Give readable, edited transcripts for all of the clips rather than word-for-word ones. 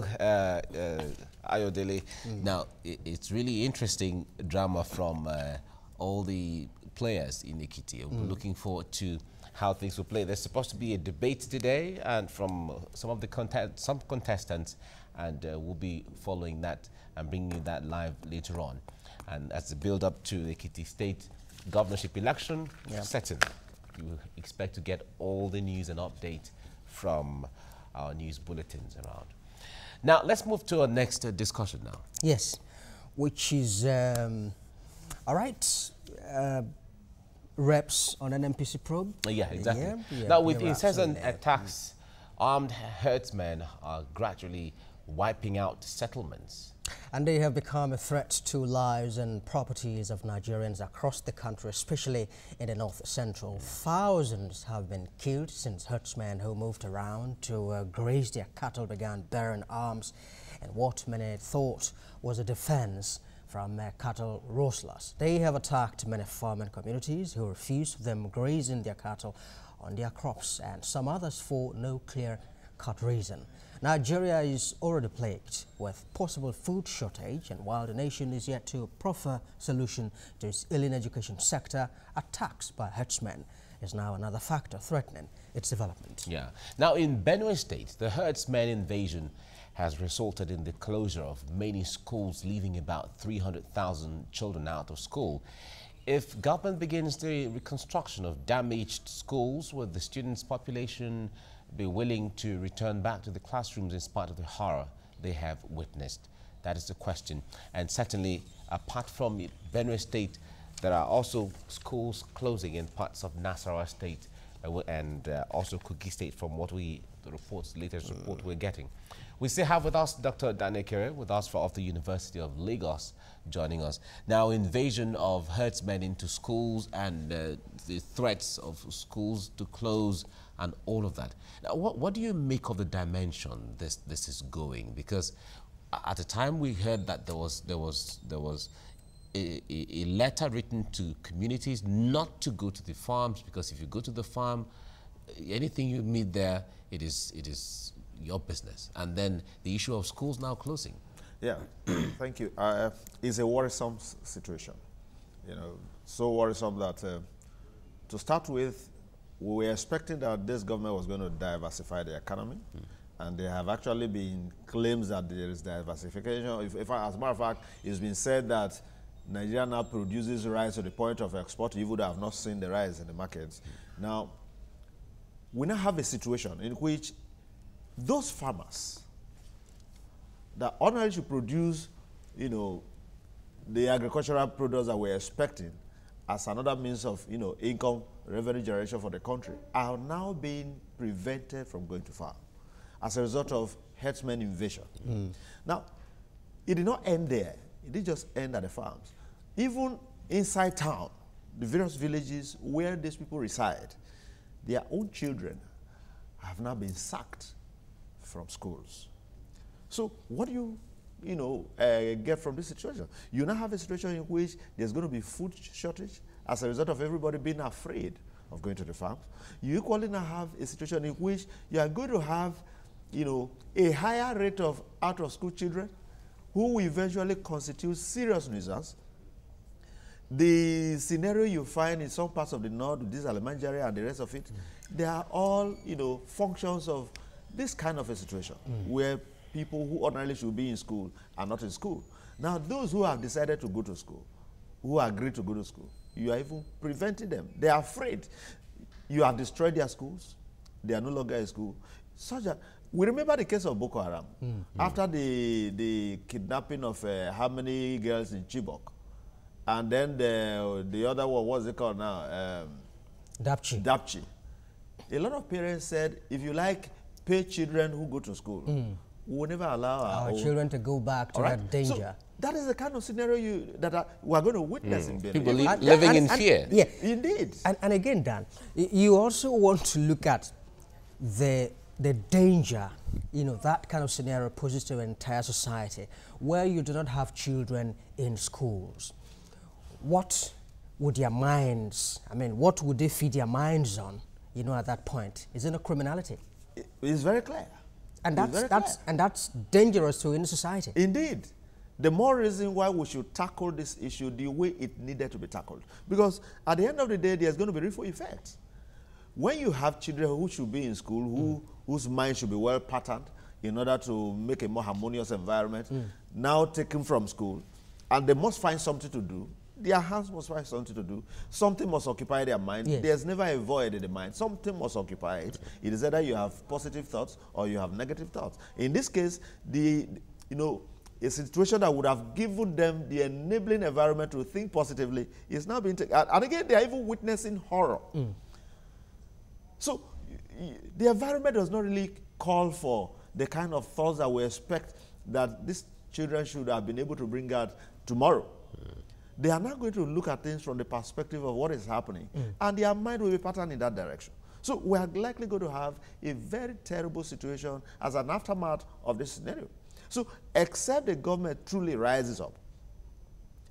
you, Ayodele. Now, it's really interesting drama from all the players in Ekiti. We're looking forward to how things will play. There's supposed to be a debate today, and from some contestants, and we'll be following that and bringing you that live later on. And as the build-up to the Ekiti State governorship election, setting, you expect to get all the news and update from our news bulletins around. Now, let's move to our next discussion now. Yes, which is, all right, reps on an NPC probe. Yeah, exactly. Yeah, now, with incessant attacks, armed herdsmen are gradually wiping out settlements. And they have become a threat to lives and properties of Nigerians across the country, especially in the north central. Thousands have been killed since herdsmen who moved around to graze their cattle began bearing arms and what many thought was a defense from cattle rustlers. They have attacked many farming communities who refused them grazing their cattle on their crops, and some others for no clear-cut reason. Nigeria is already plagued with possible food shortage, and while the nation is yet to proffer solution to its ailing education sector, attacks by herdsmen is now another factor threatening its development. Yeah. Now, in Benue State, the herdsmen invasion has resulted in the closure of many schools, leaving about 300,000 children out of school. If government begins the reconstruction of damaged schools, will the students' population be willing to return back to the classrooms in spite of the horror they have witnessed? That is the question. And certainly, apart from Benue State, there are also schools closing in parts of Nasarawa State and also Kogi State, from what the latest report we're getting. We still have with us Dr. Danekere, with us of the University of Lagos, joining us. Now, invasion of herdsmen into schools and the threats of schools to close and all of that. Now, what do you make of the dimension this is going? Because at the time we heard that there was a letter written to communities not to go to the farms, because if you go to the farm, anything you meet there, it is your business. And then the issue of schools now closing. Yeah, thank you. It's a worrisome situation, you know, so worrisome that to start with, we were expecting that this government was going to diversify the economy, and there have actually been claims that there is diversification. As a matter of fact, it's been said that Nigeria now produces rice to the point of export, even though I have not seen the rice in the markets. Now, we now have a situation in which those farmers that ordinarily should produce, you know, the agricultural products that we're expecting as another means of, you know, income, revenue generation for the country, are now being prevented from going to farm as a result of herdsmen invasion. Now, it did not end there. It didn't just end at the farms. Even inside town, the various villages where these people reside, their own children have now been sacked from schools. So what do you know, get from this situation? You now have a situation in which there's going to be food shortage as a result of everybody being afraid of going to the farms. You equally now have a situation in which you are going to have, you know, a higher rate of out-of-school children who will eventually constitute serious nuisance. The scenario you find in some parts of the north, this Alimanjaro and the rest of it, they are all, you know, functions of this kind of a situation where people who ordinarily should be in school are not in school. Now, those who have decided to go to school, who agree to go to school, you are even preventing them. They are afraid. You have destroyed their schools. They are no longer in school. Such that we remember the case of Boko Haram after the kidnapping of how many girls in Chibok, and then the other one, what's it called now? Dapchi. Dapchi. A lot of parents said, if you like, pay children who go to school. We will never allow our children to go back to that danger. So that is the kind of scenario that we are going to witness in Benin. People living in fear. Yeah, indeed. And again, Dan, you also want to look at the danger, you know, that kind of scenario poses to an entire society where you do not have children in schools. What would their minds, I mean, what would they feed their minds on, you know, at that point? Is it a criminality? It's very clear. And that's dangerous to any society. Indeed. The more reason why we should tackle this issue the way it needed to be tackled. Because at the end of the day, there's going to be ripple effects. When you have children who should be in school, whose mind should be well patterned in order to make a more harmonious environment, now taken from school, and they must find something to do, their hands must find something to do. Something must occupy their mind. Yes. There's never a void in the mind. Something must occupy it. It is either you have positive thoughts or you have negative thoughts. In this case, a situation that would have given them the enabling environment to think positively is now being taken. And again, they are even witnessing horror. So the environment does not really call for the kind of thoughts that we expect that these children should have been able to bring out tomorrow. They are now going to look at things from the perspective of what is happening, and their mind will be patterned in that direction. So we are likely going to have a very terrible situation as an aftermath of this scenario. So except the government truly rises up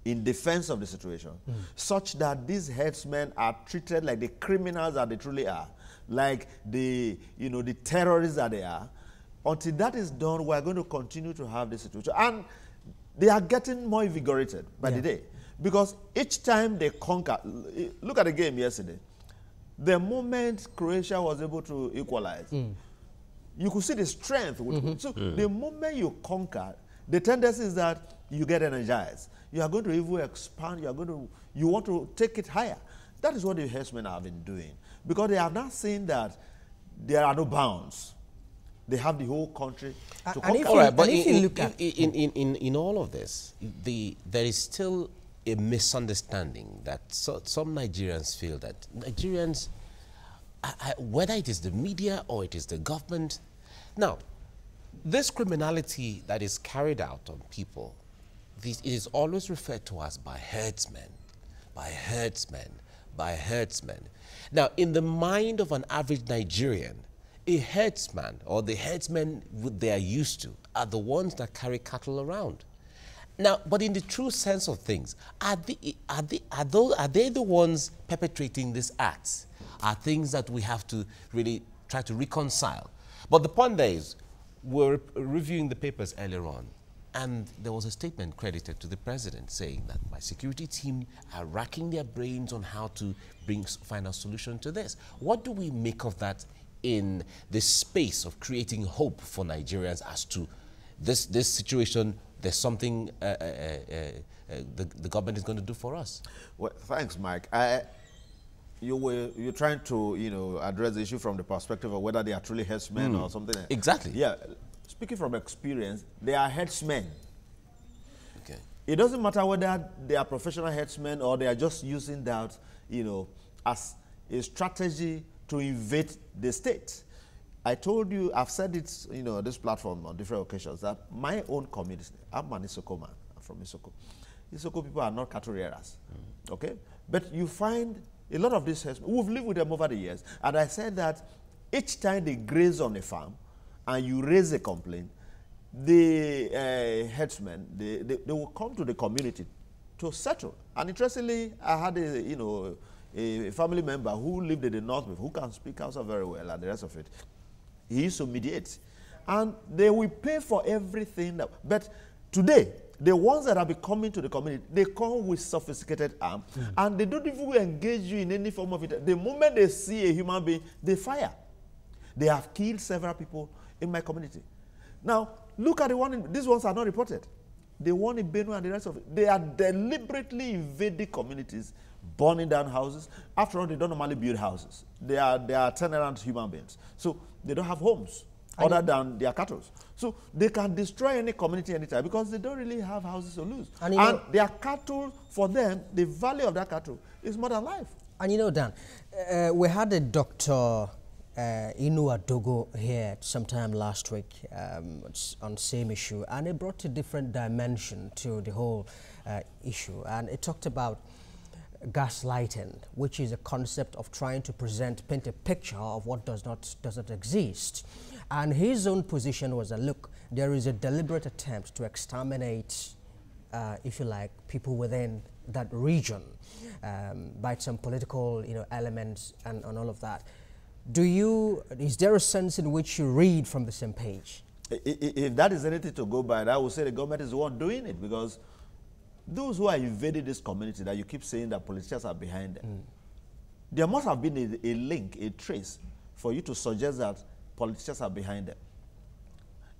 in defense of the situation, such that these herdsmen are treated like the criminals that they truly are, like the terrorists that they are, until that is done, we are going to continue to have this situation. And they are getting more invigorated by the day. Because each time they conquer, look at the game yesterday. The moment Croatia was able to equalize, you could see the strength. So the moment you conquer, the tendency is that you get energized. You are going to even expand. You want to take it higher. That is what the herdsmen have been doing, because they have not seen that there are no bounds. They have the whole country to conquer. All right, but in all of this, there is still a misunderstanding that some Nigerians feel that Nigerians, whether it is the media or it is the government, now, this criminality that is carried out on people, it is always referred to as by herdsmen, by herdsmen, by herdsmen. Now, in the mind of an average Nigerian, a herdsman or the herdsmen they are used to are the ones that carry cattle around. Now, but in the true sense of things, are they the ones perpetrating these acts? Are things that we have to really try to reconcile? But the point there is, we're reviewing the papers earlier on, and there was a statement credited to the president saying that my security team are racking their brains on how to find a solution to this. What do we make of that in the space of creating hope for Nigerians as to this situation? There's something the government is going to do for us. Well, thanks, Mike. You're trying to address the issue from the perspective of whether they are truly herdsmen or something. Exactly. Yeah. Speaking from experience, they are herdsmen. Okay. It doesn't matter whether they are professional herdsmen or they are just using that, as a strategy to invade the state. I told you, I've said it, this platform on different occasions, that my own community, I'm an Isoko man, I'm from Isoko. Isoko people are not cattle rearers, okay? But you find a lot of these herdsmen, we've lived with them over the years, and I said that each time they graze on a farm and you raise a complaint, the herdsmen, they will come to the community to settle. And interestingly, I had a family member who lived in the north, who can speak Hausa very well and the rest of it. He used to mediate. And they will pay for everything. But today, the ones that are coming to the community, they come with sophisticated arms, and they don't even engage you in any form of it. The moment they see a human being, they fire. They have killed several people in my community. Now, look at the one, these ones are not reported. The one in Benue and the rest of it, they are deliberately invading communities, burning down houses. After all, they don't normally build houses. They are turnaround human beings. So they don't have homes other than their cattle. So they can destroy any community anytime because they don't really have houses to lose. And their cattle, for them, the value of that cattle is more than life. And Dan, we had a Dr. Inu Adogo here sometime last week on same issue, and it brought a different dimension to the whole issue. And it talked about gaslighting, which is a concept of trying to paint a picture of what does not exist. And his own position was that, look, there is a deliberate attempt to exterminate, if you like, people within that region by some political elements and all of that. Is there a sense in which you read from the same page? If that is anything to go by, I would say the government is the one doing it, because those who are invading this community that you keep saying that politicians are behind them, there must have been a link, a trace, for you to suggest that politicians are behind them.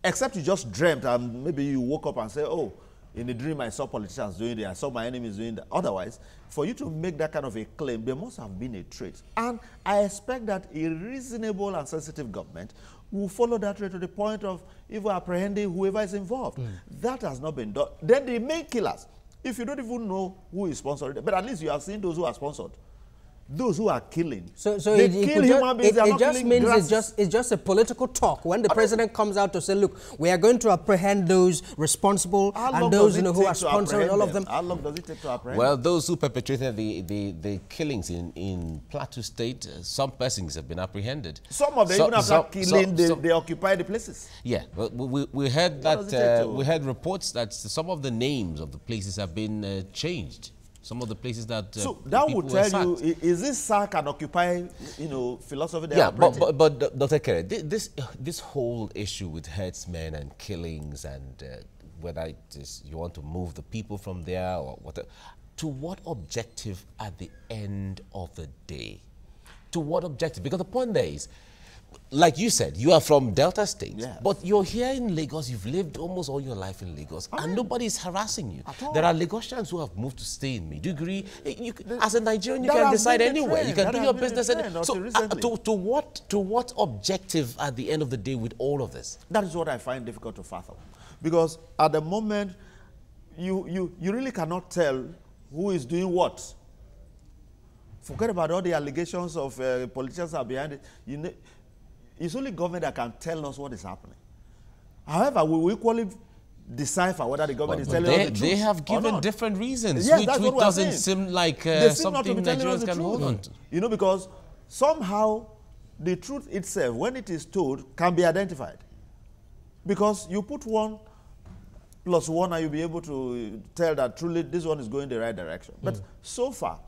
Except you just dreamt and maybe you woke up and say, oh, in a dream I saw politicians doing it, I saw my enemies doing that. Otherwise, for you to make that kind of a claim, there must have been a trace. And I expect that a reasonable and sensitive government will follow that trace to the point of even apprehending whoever is involved. That has not been done. Then the main killers, if you don't even know who is sponsoring them, but at least you have seen those who are sponsored. Those who are killing. So they kill human beings, it just means it's just a political talk. When the president comes out to say, look, we are going to apprehend those responsible and those who are sponsoring all of them. How long does it take to apprehend? Well, those who perpetrated the killings in Plateau State, some persons have been apprehended. Some of them, even after killing, they occupy the places. Yeah, we heard that, we heard reports that some of the names of the places have been changed. Some of the places that so that would tell you, is this sack and occupy, philosophy? Yeah, but Dr. Kere, this whole issue with herdsmen and killings and whether it is you want to move the people from there or whatever, to what objective at the end of the day? To what objective? Because the point there is, like you said, you are from Delta State, but you're here in Lagos. You've lived almost all your life in Lagos, and nobody is harassing you. There are Lagosians who have moved to stay in me. Do you agree? As a Nigerian, you can decide anywhere. You can do your business. So, to what objective at the end of the day with all of this? That is what I find difficult to fathom, because at the moment, you really cannot tell who is doing what. Forget about all the allegations of politicians are behind it. It's only government that can tell us what is happening. However, we will equally decipher whether the government is telling us the truth. They have given different reasons, yes, which doesn't seem like something Nigerians can hold on to. Because somehow the truth itself, when it is told, can be identified. Because you put 1 + 1 and you'll be able to tell that truly this one is going the right direction. But so far,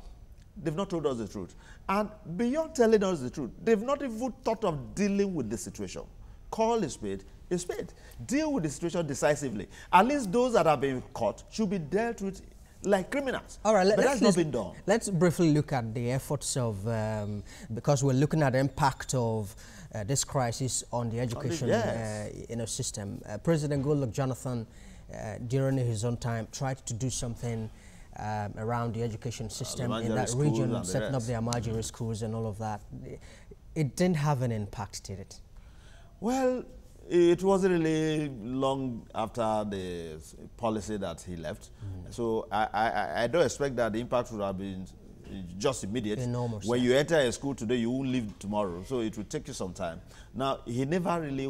they've not told us the truth. And beyond telling us the truth, they've not even thought of dealing with the situation. Call a spade a spade. Deal with the situation decisively. At least those that have been caught should be dealt with like criminals. All right, but that's not been done. Let's briefly look at the efforts of, because we're looking at the impact of this crisis on the education system. President Goodluck Jonathan, during his own time, tried to do something around the education system in that region, setting up the Amajiri schools and all of that. It didn't have an impact, did it? Well, it wasn't really long after the policy that he left. So I don't expect that the impact would have been just immediate. Enormous. When you enter a school today, you won't leave tomorrow. So it will take you some time. Now, he never really,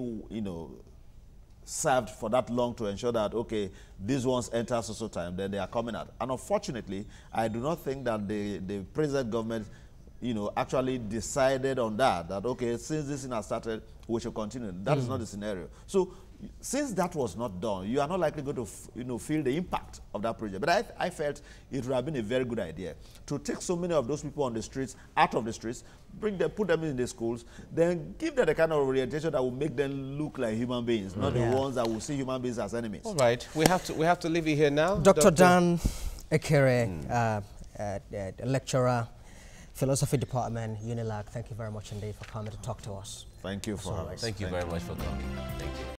served for that long to ensure that, okay, these ones enter so time, then they are coming out. And unfortunately, I do not think that the present government, actually decided on that, okay, since this thing has started, we should continue. That is not the scenario. So since that was not done, you are not likely going to, feel the impact of that project. But I felt it would have been a very good idea to take so many of those people on the streets, out of the streets, bring them, put them in the schools, then give them the kind of orientation that will make them look like human beings, not the ones that will see human beings as enemies. All right, we have to leave it here now. Dr. Dan Ekere, lecturer, Philosophy Department, UNILAG, thank you very much indeed for coming to talk to us. Thank you for having us. Thank you very much for coming. Thank you.